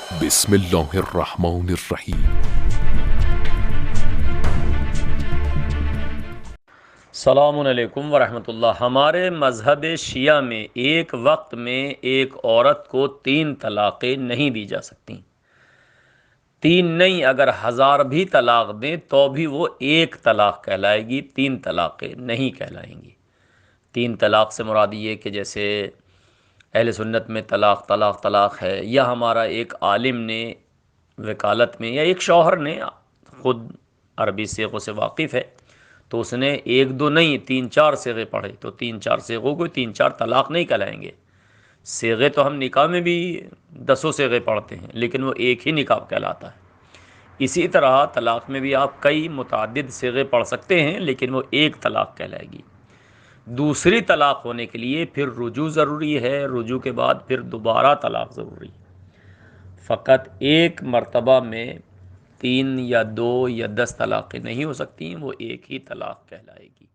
بسم اللہ الرحمن الرحیم۔ السلام علیکم ورحمۃ اللہ۔ ہمارے مذہب شیعہ میں ایک وقت میں ایک عورت کو 3 طلاقیں نہیں دی جا سکتی۔ 3 نہیں، اگر 1000 بھی طلاق دیں تو بھی وہ ایک طلاق کہلائے گی، 3 طلاقیں نہیں کہلائیں گی۔ 3 طلاق سے مراد یہ کہ جیسے اہل سنت میں طلاق طلاق طلاق ہے، یا ہمارا ایک عالم نے وکالت میں، یا ایک شوہر نے خود عربی صیغوں سے واقف ہے تو اس نے 1 2 نہیں 3 4 صیغے پڑھے، تو 3 4 صیغوں کو 3 4 طلاق نہیں کہلائیں گے۔ صیغے تو ہم نکاح میں بھی 10 صیغے پڑھتے ہیں، لیکن وہ ایک ہی نکاح کہلاتا ہے۔ اسی طرح طلاق میں بھی آپ کئی متعدد صیغے پڑھ سکتے ہیں، لیکن وہ ایک طلاق کہلائے گی۔ دوسری طلاق ہونے کے لیے پھر رجوع ضروری ہے، رجوع کے بعد پھر دوبارہ طلاق ضروری ہے۔ فقط ایک مرتبہ میں 3 یا 2 یا 10 طلاقیں نہیں ہو سکتی، وہ ایک ہی طلاق کہلائے گی۔